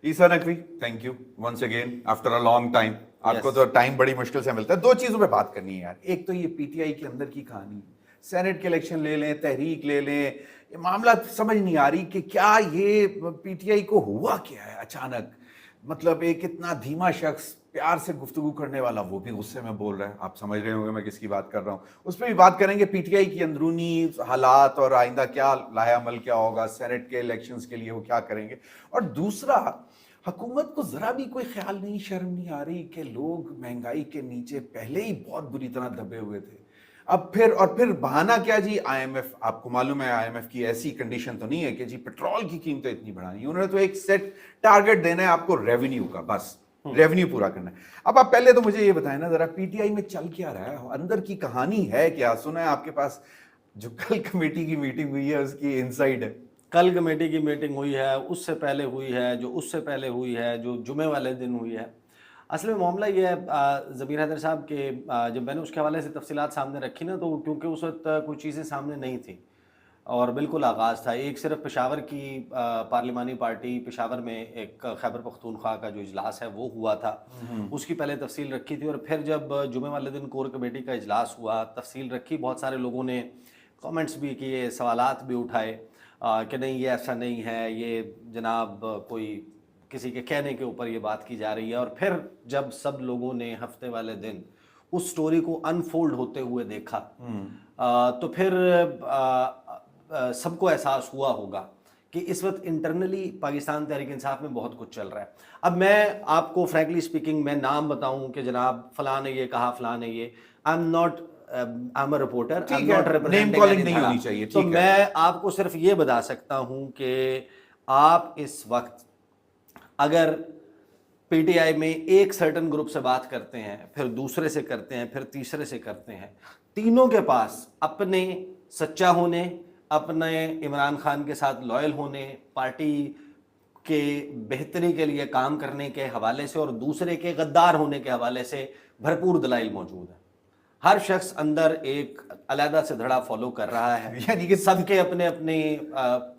Isa Naqvi thank you once again after a long time. آپ کو تو ٹائم بڑی مشکل سے ملتا ہے. دو چیزوں پہ بات کرنی ہے یار. ایک تو یہ پی ٹی آئی کے اندر کی کہانی, سینٹ کے الیکشن لے لیں, تحریک لے لیں, یہ معاملہ سمجھ نہیں آ رہی کہ کیا یہ پی ٹی آئی کو ہوا کیا ہے اچانک. مطلب ایک اتنا دھیما شخص, پیار سے گفتگو کرنے والا, وہ بھی غصے میں بول رہا ہے. آپ سمجھ رہے ہوں گے میں کس کی بات کر رہا ہوں. اس پہ بھی بات کریں گے, پی ٹی آئی کی اندرونی حالات اور آئندہ کیا لایا عمل کیا ہوگا, سینٹ کے الیکشنز کے لیے وہ کیا کریں گے. اور دوسرا, حکومت کو ذرا بھی کوئی خیال نہیں, شرم نہیں آ رہی کہ لوگ مہنگائی کے نیچے پہلے ہی بہت بری طرح دبے ہوئے تھے. اب پھر بہانہ کیا جی, آئی ایم ایف. آپ کو معلوم ہے آئی ایم ایف کی ایسی کنڈیشن تو نہیں ہے کہ جی پیٹرول کی قیمتیں اتنی بڑھانی, انہوں نے تو ایک سیٹ ٹارگٹ دینا ہے آپ کو ریونیو کا, بس ریونیو پورا کرنا ہے. اب آپ پہلے تو مجھے یہ بتائیں نا ذرا, پی ٹی آئی میں چل کیا رہا ہے, اندر کی کہانی ہے کیا؟ سنا ہے آپ کے پاس جو کل کمیٹی کی میٹنگ ہوئی ہے اس کی انسائیڈ ہے. کل کمیٹی کی میٹنگ ہوئی ہے, اس سے پہلے ہوئی ہے, جو اس سے پہلے ہوئی ہے, جو جمعے والے دن ہوئی ہے. اصل میں معاملہ یہ ہے ضمیر حیدر صاحب کہ جب میں نے اس کے حوالے سے تفصیلات سامنے رکھی نا, تو کیونکہ اس وقت کچھ چیزیں سامنے نہیں تھیں اور بالکل آغاز تھا. ایک صرف پشاور کی پارلیمانی پارٹی, پشاور میں ایک خیبر پختونخوا کا جو اجلاس ہے وہ ہوا تھا, اس کی پہلے تفصیل رکھی تھی. اور پھر جب جمعے والے دن کور کمیٹی کا اجلاس ہوا, تفصیل رکھی, بہت سارے لوگوں نے کامنٹس بھی کیے, سوالات بھی اٹھائے کہ نہیں یہ ایسا نہیں ہے, یہ جناب کوئی کسی کے کہنے کے اوپر یہ بات کی جا رہی ہے. اور پھر جب سب لوگوں نے ہفتے والے دن اس سٹوری کو انفولڈ ہوتے ہوئے دیکھا تو پھر سب کو احساس ہوا ہوگا کہ اس وقت انٹرنلی پاکستان تحریک انصاف میں بہت کچھ چل رہا ہے. اب میں آپ کو فرینکلی اسپیکنگ میں نام بتاؤں کہ جناب فلاں نے یہ کہا, فلاں نے یہ, I am not I'm a reporter, I'm not representing any دھڑا. تو میں آپ کو صرف یہ بتا سکتا ہوں کہ آپ اس وقت اگر پی ٹی آئی میں ایک سرٹن گروپ سے بات کرتے ہیں, پھر دوسرے سے کرتے ہیں, پھر تیسرے سے کرتے ہیں, تینوں کے پاس اپنے سچا ہونے, اپنے عمران خان کے ساتھ لائل ہونے, پارٹی کے بہتری کے لیے کام کرنے کے حوالے سے, اور دوسرے کے غدار ہونے کے حوالے سے بھرپور دلائل موجود ہیں. ہر شخص اندر ایک علیحدہ سے دھڑا فالو کر رہا ہے, یعنی کہ سب کے اپنے اپنے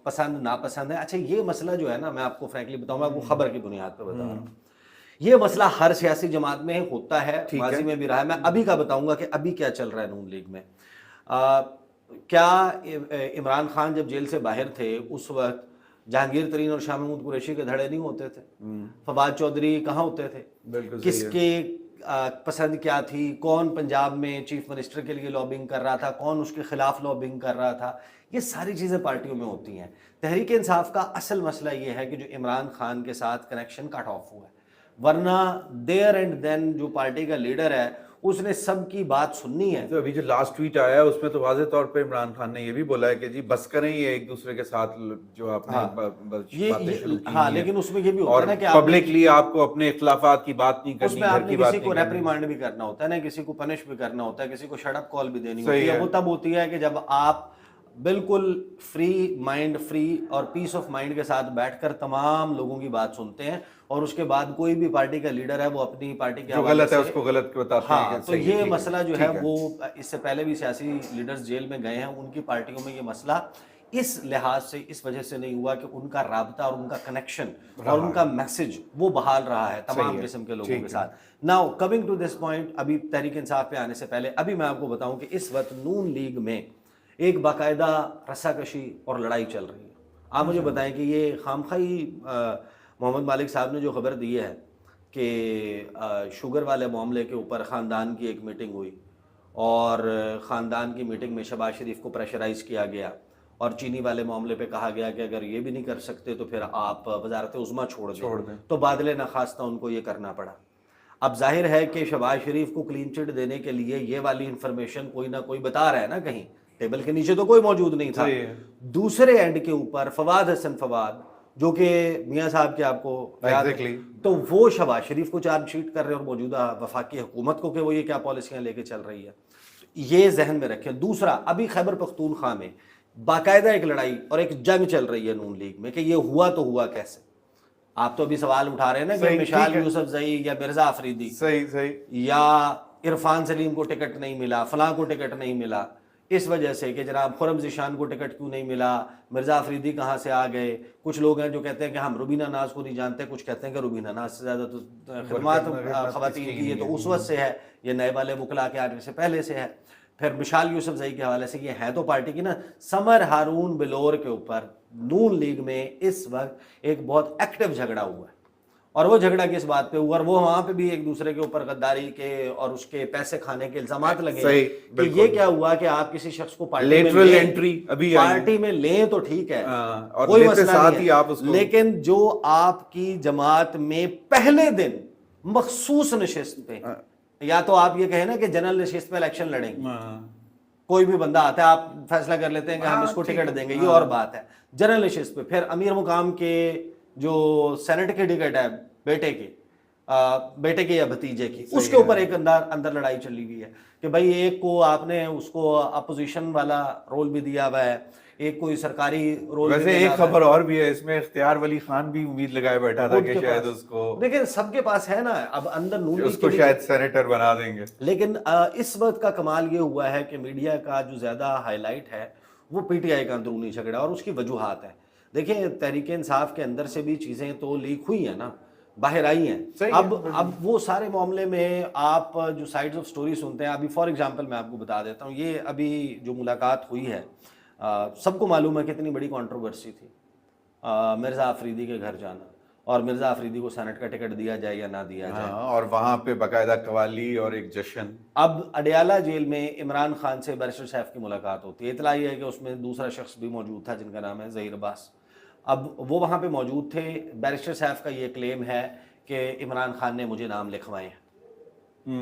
پسند ناپسند ہیں. اچھا یہ مسئلہ جو ہے نا, میں آپ کو فرینکلی بتاؤں, میں آپ کو خبر کی بنیاد پہ بتا رہا ہوں, یہ مسئلہ ہر سیاسی جماعت میں ہوتا ہے, ماضی میں بھی رہا ہے. میں ابھی کا بتاؤں گا کہ ابھی کیا چل رہا ہے نون لیگ میں. کیا عمران خان جب جیل سے باہر تھے اس وقت جہانگیر ترین اور شاہ محمود قریشی کے دھڑے نہیں ہوتے تھے؟ فواد چودھری کہاں ہوتے تھے؟ کس کے پسند کیا تھی, کون پنجاب میں چیف منسٹر کے لیے لابنگ کر رہا تھا, کون اس کے خلاف لابنگ کر رہا تھا, یہ ساری چیزیں پارٹیوں میں ہوتی ہیں. تحریک انصاف کا اصل مسئلہ یہ ہے کہ جو عمران خان کے ساتھ کنیکشن کٹ آف ہوا ہے, ورنہ دیر اینڈ دین جو پارٹی کا لیڈر ہے اس نے سب کی بات سننی ہے. تو ابھی جو لاسٹ ٹویٹ آیا ہے اس میں تو واضح طور پہ عمران خان نے یہ بھی بولا ہے کہ جی بس کریں یہ ایک دوسرے کے ساتھ جو آپ نے باتیں شروع کی. ہاں, لیکن اس میں یہ بھی ہوتا ہے نا کہ پبلکلی آپ کو اپنے اختلافات کی بات نہیں کرنی, اس میں آپ نے کسی کو ریپریمانڈ بھی کرنا ہوتا ہے نا, کسی کو پنش بھی کرنا ہوتا ہے, کسی کو شٹ اپ کال بھی دینی ہوتی ہے. وہ تب ہوتی ہے کہ جب آپ بالکل فری مائنڈ, فری اور پیس آف مائنڈ کے ساتھ بیٹھ کر تمام لوگوں کی بات سنتے ہیں, اور اس کے بعد کوئی بھی پارٹی کا لیڈر ہے وہ اپنی پارٹی کے غلط ہے اس کو غلط بتاتے ہیں. تو یہ مسئلہ جو ہے وہ اس سے پہلے بھی سیاسی لیڈرز جیل میں گئے ہیں, ان کی پارٹیوں میں یہ مسئلہ اس لحاظ سے اس وجہ سے نہیں ہوا کہ ان کا رابطہ اور ان کا کنیکشن اور ان کا میسج وہ بحال رہا ہے تمام قسم کے لوگوں کے ساتھ. Now coming to this point, ابھی تحریک انصاف پہ آنے سے پہلے ابھی میں آپ کو بتاؤں کہ اس وقت نون لیگ میں ایک باقاعدہ رسا کشی اور لڑائی چل رہی ہے. آپ مجھے بتائیں کہ یہ خامخواہی محمد مالک صاحب نے جو خبر دی ہے کہ شوگر والے معاملے کے اوپر خاندان کی ایک میٹنگ ہوئی, اور خاندان کی میٹنگ میں شہباز شریف کو پریشرائز کیا گیا, اور چینی والے معاملے پہ کہا گیا کہ اگر یہ بھی نہیں کر سکتے تو پھر آپ وزارت عظمیٰ چھوڑ دیں, تو بادل نخواستہ ان کو یہ کرنا پڑا. اب ظاہر ہے کہ شہباز شریف کو کلین چٹ دینے کے لیے یہ والی انفارمیشن کوئی نہ کوئی بتا رہا ہے نا, کہیں ٹیبل کے نیچے تو کوئی موجود نہیں تھا. دوسرے اینڈ کے اوپر فواد حسن فواد جو کہ میاں صاحب کے آپ کو تو وہ شہباز شریف کو چارج شیٹ کر رہے ہیں اور موجودہ وفاقی حکومت کو کہ وہ یہ کیا پالیسیاں لے کے چل رہی ہے. یہ ذہن میں رکھیں. دوسرا, ابھی خیبر پختونخوا میں باقاعدہ ایک لڑائی اور ایک جنگ چل رہی ہے نون لیگ میں کہ یہ ہوا تو ہوا کیسے. آپ تو ابھی سوال اٹھا رہے ہیں نا کہ مشال یوسف زئی یا مرزا افریدی یا عرفان سلیم کو ٹکٹ نہیں ملا, فلاں کو ٹکٹ نہیں ملا, اس وجہ سے کہ جناب خرم ذیشان کو ٹکٹ کیوں نہیں ملا, مرزا آفریدی کہاں سے آ گئے. کچھ لوگ ہیں جو کہتے ہیں کہ ہم روبینہ ناز کو نہیں جانتے, کچھ کہتے ہیں کہ روبینہ ناز سے زیادہ تو خدمات خواتین کی, یہ تو اس وقت سے ہے, یہ نئے والے وکلا کے آنے سے پہلے سے ہے. پھر مشال یوسف زئی کے حوالے سے, یہ ہے تو پارٹی کی نا. سمر ہارون بلور کے اوپر نون لیگ میں اس وقت ایک بہت ایکٹیو جھگڑا ہوا ہے, اور وہ جھگڑا کس بات پہ ہوا, اور وہ وہاں پہ بھی ایک دوسرے کے اوپر غداری کے اور اس کے پیسے کھانے کے الزامات لگے کہ یہ کیا ہوا کہ آپ کسی شخص کو پارٹی میں لیں تو ٹھیک ہے, کوئی مسئلہ نہیں ہے, لیکن جو آپ کی جماعت میں پہلے دن مخصوص نشست پہ, یا تو آپ یہ کہیں نا کہ جنرل نشست پہ الیکشن لڑیں گے, کوئی بھی بندہ آتا ہے آپ فیصلہ کر لیتے ہیں کہ ہم اس کو ٹکٹ دیں گے, یہ اور بات ہے. جنرل نشست پہ پھر امیر مقام کے جو سینٹ کی ٹکٹ ہے بیٹے کے یا بھتیجے کی, اس کے اوپر ایک اندر لڑائی چلی ہوئی ہے کہ بھائی ایک کو آپ نے اس کو اپوزیشن والا رول بھی دیا ہوا ہے, ایک کوئی سرکاری رول. ویسے ایک خبر اور بھی ہے اس میں, اختیار ولی خان بھی امید لگائے بیٹھا تھا کہ شاید اس کو, دیکھیں سب کے پاس ہے نا اب اندر نون اس کو شاید سینیٹر بنا دیں گے. لیکن اس وقت کا کمال یہ ہوا ہے کہ میڈیا کا جو زیادہ ہائی لائٹ ہے وہ پی ٹی آئی کا اندرونی جھگڑا, اور اس کی وجوہات ہیں. دیکھیں تحریک انصاف کے اندر سے بھی چیزیں تو لیک ہوئی ہیں نا, باہر آئی ہیں. اب وہ سارے معاملے میں آپ جو سائڈز آف سٹوری سنتے ہیں, ابھی فار ایگزامپل میں آپ کو بتا دیتا ہوں, یہ ابھی جو ملاقات ہوئی ہے سب کو معلوم ہے کتنی بڑی کنٹروورسی تھی مرزا آفریدی کے گھر جانا, اور مرزا آفریدی کو سینٹ کا ٹکٹ دیا جائے یا نہ دیا جائے, اور وہاں پہ باقاعدہ قوالی اور ایک جشن. اب اڈیالہ جیل میں عمران خان سے بیرسٹر سیف کی ملاقات ہوتی ہے. اطلاع یہ ہے کہ اس میں دوسرا شخص بھی موجود تھا جن کا نام ہے ظہیر عباس. اب وہ وہاں پہ موجود تھے. بیرسٹر سیف کا یہ کلیم ہے کہ عمران خان نے مجھے نام لکھوائے ہیں.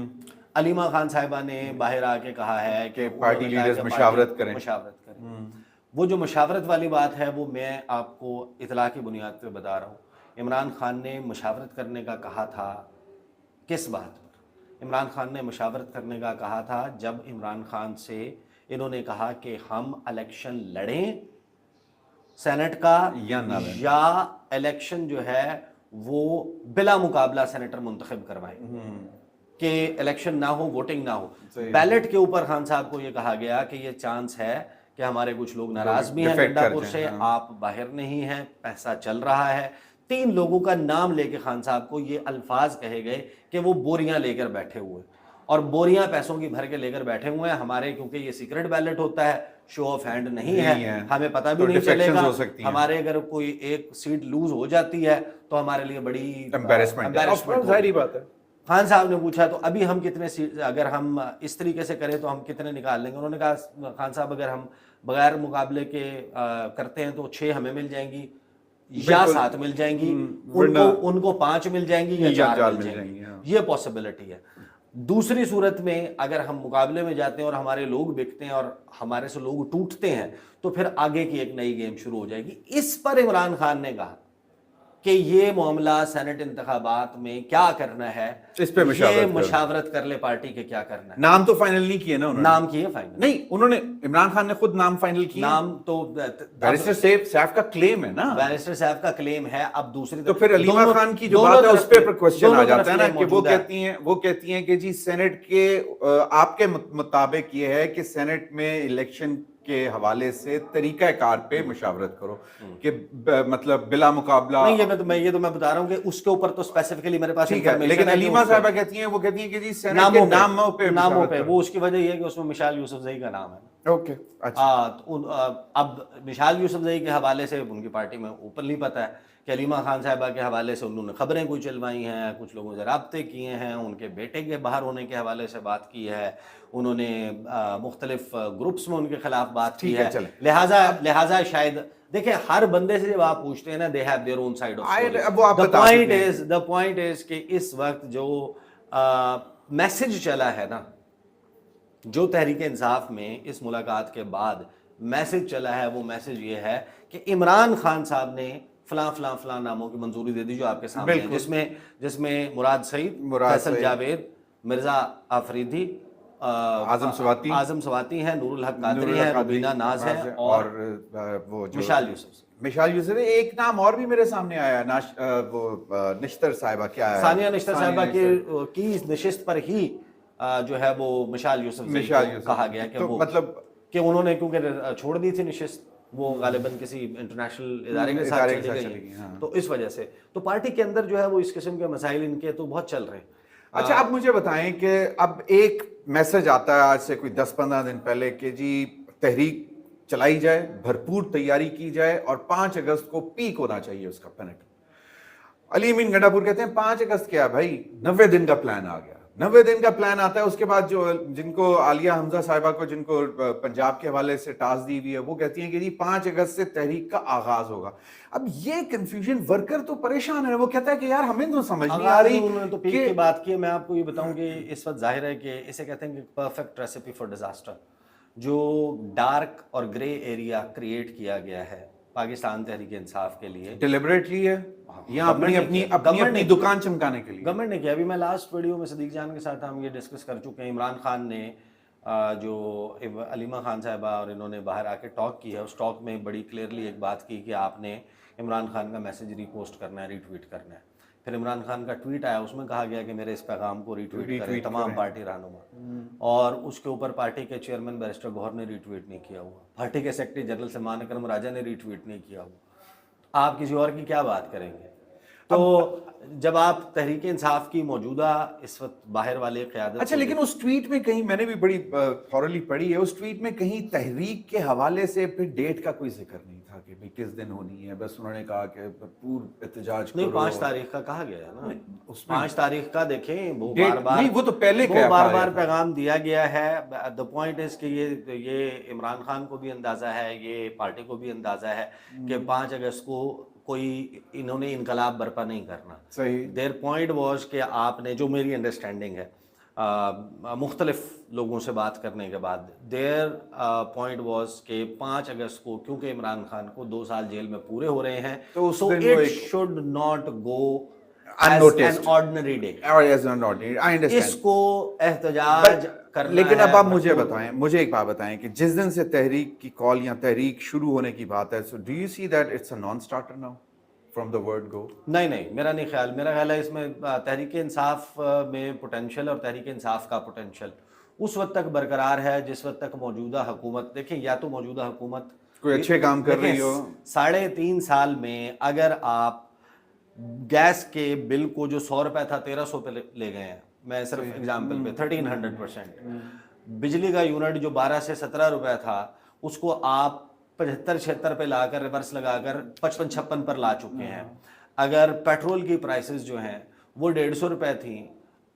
علیمہ خان صاحبہ نے باہر آ کے کہا ہے کہ پارٹی لیڈرز مشاورت کریں. وہ جو مشاورت والی بات ہے وہ میں آپ کو اطلاع کی بنیاد پہ بتا رہا ہوں. عمران خان نے مشاورت کرنے کا کہا تھا, کس بات پر؟ عمران خان نے مشاورت کرنے کا کہا تھا جب عمران خان سے انہوں نے کہا کہ ہم الیکشن لڑیں سینٹ کا یا الیکشن جو ہے وہ بلا مقابلہ سینیٹر منتخب کروائیں, کہ الیکشن نہ ہو, ووٹنگ نہ ہو. بیلٹ کے اوپر خان صاحب کو یہ کہا گیا کہ یہ چانس ہے کہ ہمارے کچھ لوگ ناراض بھی ہیں گنڈا پور سے, آپ باہر نہیں ہیں, پیسہ چل رہا ہے. 3 لوگوں کا نام لے کے خان صاحب کو یہ الفاظ کہے گئے کہ وہ بوریاں لے کر بیٹھے ہوئے, اور بوریاں پیسوں کی بھر کے لے کر بیٹھے ہوئے ہیں ہمارے, کیونکہ یہ سیکرٹ بیلٹ ہوتا ہے, شو آف ہینڈ نہیں ہے, ہمیں پتہ بھی نہیں چلے گا. ہمارے اگر کوئی ایک سیٹ لوز ہو جاتی ہے تو ہمارے لیے بڑی امبیرسمنٹ ظاہری بات ہے. خان صاحب نے پوچھا تو ابھی ہم کتنے سیٹ, اگر ہم اس طریقے سے کریں تو ہم کتنے نکال لیں گے؟ انہوں نے کہا خان صاحب اگر ہم بغیر مقابلے کے کرتے ہیں تو 6 ہمیں مل جائیں گی یا 7 مل جائیں گی, ان کو 5 مل جائیں گی یا 4 مل جائیں گی, یہ پاسبلٹی ہے. دوسری صورت میں اگر ہم مقابلے میں جاتے ہیں اور ہمارے لوگ بکتے ہیں اور ہمارے سے لوگ ٹوٹتے ہیں تو پھر آگے کی ایک نئی گیم شروع ہو جائے گی. اس پر عمران خان نے کہا کہ یہ معاملہ سینٹ انتخابات میں کیا کرنا ہے, اس پہ مشاورت کر لے پارٹی کے کیا کرنا ہے. نام تو فائنل نہیں کیے نا انہوں نے, نام کیے فائنل نہیں, انہوں نے عمران خان نے خود نام فائنل کیا. نام تو بیرسٹر سیف کا کلیم ہے نا, بیرسٹر سیف کا کلیم ہے. اب دوسری تو پھر علیمہ خان کی جو بات ہے اس پہ کوسچن آ جاتا ہے نا کہ وہ کہتی ہیں کہ جی سینٹ کے آپ کے مطابق یہ ہے کہ سینٹ میں الیکشن کے حوالے سے طریقہ کار پہ مشاورت کرو کہ مطلب بلا مقابلہ. نہیں, یہ تو میں بتا رہا ہوں کہ اس کے اوپر تو اسپیسیفکلی میرے پاس انفارمیشن ہے, لیکن علیمہ صاحبہ کہتی ہیں کہ جی سینٹ کے ناموں پہ, وہ اس کی وجہ یہ ہے کہ اس میں مشال یوسف زئی کا نام ہے. اوکے, اب مشال یوسف زئی کے حوالے سے ان کی پارٹی میں اوپنلی پتہ ہے کہ علیمہ خان صاحبہ کے حوالے سے انہوں نے خبریں کوئی چلوائی ہیں, کچھ لوگوں سے رابطے کیے ہیں, ان کے بیٹے کے باہر ہونے کے حوالے سے بات کی ہے, انہوں نے مختلف گروپس میں ان کے خلاف بات کی ہے. لہٰذا شاید دیکھیں ہر بندے سے جب آپ پوچھتے ہیں نا they have their own side of story. The point is کہ اس وقت جو میسج چلا ہے نا, جو تحریک انصاف میں اس ملاقات کے بعد میسج چلا ہے, وہ میسج یہ ہے کہ عمران خان صاحب نے فلاں ناموں کی منظوری دے دی جو آپ کے سامنے ہے, جس میں مراد سعید, فیصل جاوید, مرزا آفریدی, اعظم سواتی ہیں, نور الحق قادری ہیں, روبینہ ناز ہے, اور وہ مشال یوسف. ایک نام اور بھی میرے سامنے آیا, وہ نشتر صاحبہ, کیا ہے ثانیہ نشتر صاحبہ کی نشست پر ہی جو ہے وہ مشال یوسف کہا گیا کہ وہ مطلب کہ انہوں نے کیونکہ چھوڑ دی تھی نشست، وہ غالباً کسی انٹرنیشنل ادارے کے ساتھ چلی گئی، تو اس وجہ سے تو پارٹی کے اندر جو ہے وہ اس قسم کے مسائل ان کے تو بہت چل رہے ہیں۔ اچھا اب مجھے بتائیں کہ اب ایک میسج آتا ہے آج سے کوئی 10-15 دن پہلے کہ جی تحریک چلائی جائے، بھرپور تیاری کی جائے اور 5 اگست کو پیک ہونا چاہیے اس کا پینٹ۔ علی امین گنڈا پور کہتے ہیں 5 اگست کیا بھائی، 90 دن کا پلان آ گیا، 90 دن کا پلان آتا ہے۔ اس کے بعد جو جن کو عالیہ حمزہ صاحبہ کو جن کو پنجاب کے حوالے سے ٹاسک دی ہوئی ہے وہ کہتی ہیں کہ جی 5 اگست سے تحریک کا آغاز ہوگا۔ اب یہ کنفیوژن، ورکر تو پریشان ہے، وہ کہتا ہے کہ یار ہمیں تو سمجھ نہیں آ رہی۔ انہوں نے تو پیک کی بات کی ہے، میں آپ کو یہ بتاؤں کہ اس وقت ظاہر ہے کہ اسے کہتے ہیں کہ پرفیکٹ ریسیپی فار ڈیزاسٹر، جو ڈارک اور گرے ایریا کریٹ کیا گیا ہے پاکستان تحریک انصاف کے لیے ڈیلیبریٹلی ہے یا اپنی دکان چمکانے کے لیے گورنمنٹ نے کیا۔ ابھی میں لاسٹ ویڈیو میں صدیق جان کے ساتھ ہم یہ ڈسکس کر چکے ہیں، عمران خان نے جو علیمہ خان صاحبہ اور انہوں نے باہر آ کے ٹاک کی ہے، اس ٹاک میں بڑی کلیئرلی ایک بات کی کہ آپ نے عمران خان کا میسج ری پوسٹ کرنا ہے، ری ٹویٹ کرنا ہے۔ پھر عمران خان کا ٹویٹ آیا، اس میں کہا گیا کہ میرے اس پیغام کو ری ٹویٹ کریں تمام پارٹی رہنما، اور اس کے اوپر پارٹی کے چیئرمین بیرسٹر گوہر نے ری ٹویٹ نہیں کیا ہوا، پارٹی کے سیکرٹری جنرل سلمان اکرم راجہ نے ری ٹویٹ نہیں کیا ہوا۔ آپ کسی اور کی کیا بات کریں گے؟ تو جب آپ تحریک انصاف کی موجودہ اس وقت باہر والے قیادت، اچھا لیکن اس ٹویٹ میں کہیں، میں نے بھی بڑی تھورلی پڑھی ہے، اس ٹویٹ میں کہیں تحریک کے حوالے سے پھر ڈیٹ کا کوئی ذکر نہیں تھا کہ بھئی کس دن ہونی ہے، بس انہوں نے کہا کہ بھرپور احتجاج کرو۔ نہیں 5 تاریخ کا کہا گیا ہے نا، اس 5 تاریخ کا دیکھیں وہ وہ تو پہلے بار بار پیغام دیا گیا ہے۔ دا پوائنٹ از کہ یہ عمران خان کو بھی اندازہ ہے، یہ پارٹی کو بھی اندازہ ہے کہ 5 اگست کو کوئی انہوں نے انقلاب برپا نہیں کرنا۔ صحیح۔ دیر پوائنٹ واز کہ آپ نے، جو میری انڈرسٹینڈنگ ہے مختلف لوگوں سے بات کرنے کے بعد، دیر پوائنٹ واز کہ 5 اگست کو کیونکہ عمران خان کو 2 سال جیل میں پورے ہو رہے ہیں تو it should not go as an ordinary day, اس کو احتجاج کرنا ہے۔ لیکن اب آپ مجھے بتائیں، مجھے ایک بات بتائیں کہ جس دن سے تحریک کی کال یا تحریک شروع ہونے کی بات ہے، so do you see that it's a non starter now from the word go? نہیں، میرا نہیں خیال، میرا خیال ہے اس میں تحریک انصاف میں پوٹینشیل اور تحریک انصاف کا پوٹینشیل اس وقت تک برقرار ہے جس وقت تک موجودہ حکومت، دیکھیں یا تو موجودہ حکومت کوئی اچھے کام کر رہی ہو۔ 3.5 سال میں اگر آپ گیس کے بل کو جو 100 روپے تھا 1300 پہ لے گئے ہیں، میں صرف ایگزامپل پہ 1300%، بجلی کا یونٹ جو 12 سے 17 روپے تھا اس کو آپ 75-76 پہ لا کر ریورس لگا کر 55-56 پر لا چکے ہیں۔ اگر پیٹرول کی پرائسز جو ہیں وہ 150 روپے تھیں،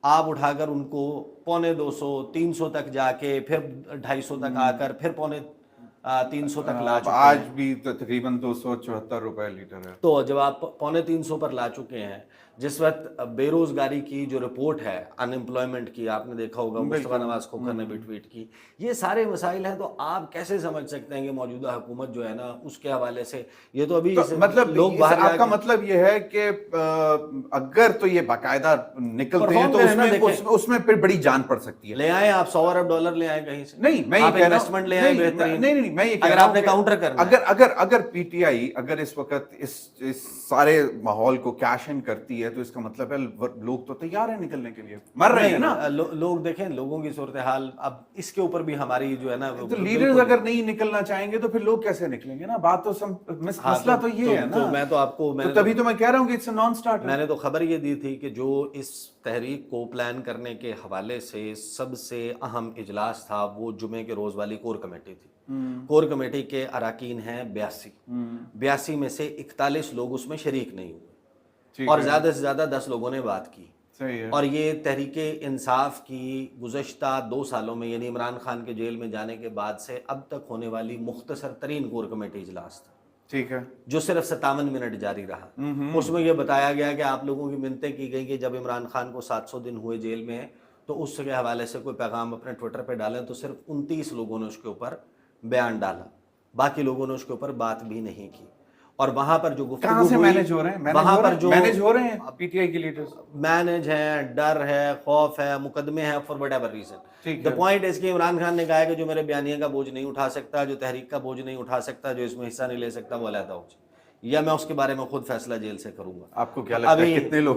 آپ اٹھا کر ان کو 250-300 تک جا کے پھر 250 تک آ کر پھر 350 تک لا چکے ہیں۔ آج بھی تقریباً 274 روپے لیٹر ہے۔ تو جب آپ 250 پر لا چکے ہیں، جس وقت بے روزگاری کی جو رپورٹ ہے ان امپلائمنٹ کی، آپ نے دیکھا ہوگا مصطفیٰ نواز کھوکھر نے بھی ٹویٹ کی، یہ سارے مسائل ہیں، تو آپ کیسے سمجھ سکتے ہیں کہ موجودہ حکومت جو ہے نا اس کے حوالے سے یہ تو ابھی مطلب لوگ باہر، آپ کا مطلب یہ ہے کہ اگر تو یہ باقاعدہ نکلتے ہیں تو اس میں پھر بڑی جان پڑ سکتی ہے۔ لے آئیں آپ $100 ارب لے آئیں کہیں سے، نہیں میں یہ کہہ رہا ہوں، انویسٹمنٹ لے آئیں بہترین، نہیں میں یہ کہہ اگر رہا آپ نے ہوں کاؤنٹر کرنا اگر پی ٹی آئی اگر اس وقت اس سارے ماحول کو کیش ان کرتی ہے تو اس کا مطلب ہے لوگ تو تیار ہیں نکلنے کے لیے، مر رہے ہیں نا لوگ۔ دیکھیں لوگوں کی صورتحال، اب اس کے اوپر بھی ہماری جو ہے نا، تو لیڈرز اگر نہیں نکلنا چاہیں گے تو پھر لوگ کیسے نکلیں گے نا؟ بات تو مسئلہ تو یہ ہے نا۔ میں تو آپ کو، تبھی تو میں کہہ رہا ہوں کہ اٹس اے نان سٹارٹر۔ میں نے تو خبر یہ دی تھی کہ جو اس تحریک کو پلان کرنے کے حوالے سے سب سے اہم اجلاس تھا وہ جمعے کے روز والی کور کمیٹی تھی۔ کور کمیٹی کے اراکین ہیں 82 میں سے 41 لوگ اس میں شریک نہیں ہوئے، اور زیادہ سے زیادہ 10 لوگوں نے بات کی۔ اور یہ تحریک انصاف کی گزشتہ 2 سالوں میں، یعنی عمران خان کے جیل میں جانے کے بعد سے اب تک ہونے والی مختصر ترین کور کمیٹی اجلاس تھا، ٹھیک ہے، جو صرف 57 منٹ جاری رہا۔ اس میں یہ بتایا گیا کہ آپ لوگوں کی منتیں کی گئی کہ جب عمران خان کو 700 دن ہوئے جیل میں تو اس کے حوالے سے کوئی پیغام اپنے ٹویٹر پہ ڈالیں، تو صرف 29 لوگوں نے اس کے اوپر بیان ڈالا، باقی لوگوں نے اس کے اوپر بات بھی نہیں کی۔ اور وہاں پر جو گفتگو کہاں سے مینج ہو رہے ہیں، وہاں پر جو مینج ہو رہے ہیں پی ٹی آئی کی لیڈرز، مینج ہیں، ڈر ہے، خوف ہے، مقدمے ہیں، for whatever reason. The point is کہ عمران خان نے کہا ہے کہ جو میرے بیانیے کا بوجھ نہیں اٹھا سکتا، جو تحریک کا بوجھ نہیں اٹھا سکتا، جو اس میں حصہ نہیں لے سکتا، وہ علیحدہ ہو جائے، یا میں اس کے بارے میں خود فیصلہ جیل سے کروں گا۔ آپ کو کیا لگتا ہے کتنے لوگ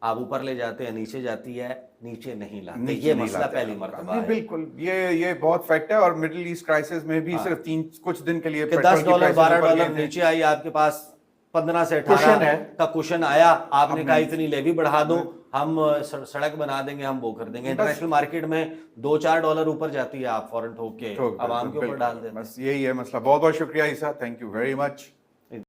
آپ اوپر لے جاتے ہیں نیچے جاتی ہے, نیچے نہیں لاتے. نیچے یہ نہیں مسئلہ لاتے. پہلی مرتبہ نہیں ہے بالکل یہ بہت فیکٹ ہے. اور مڈل ایسٹ کرائسس میں بھی صرف کچھ دن کے لیے کہ پیٹرول $10 کی prices $12 اوپر گئے تھے. نیچے آئی, آپ کے پاس 15 سے Cushion 18 ہے. کا کوشن آیا, آپ نے کہا اتنی لیوی بڑھا دو, ہم سڑک بنا دیں گے, ہم وہ کر دیں گے. انٹرنیشنل مارکیٹ میں $2-4 اوپر جاتی ہے, آپ فوراً ٹھوک کے عوام کے اوپر ڈال دیتے ہیں. بس یہی ہے مسئلہ. بہت بہت شکریہ عیسیٰ, تھینک یو ویری مچ.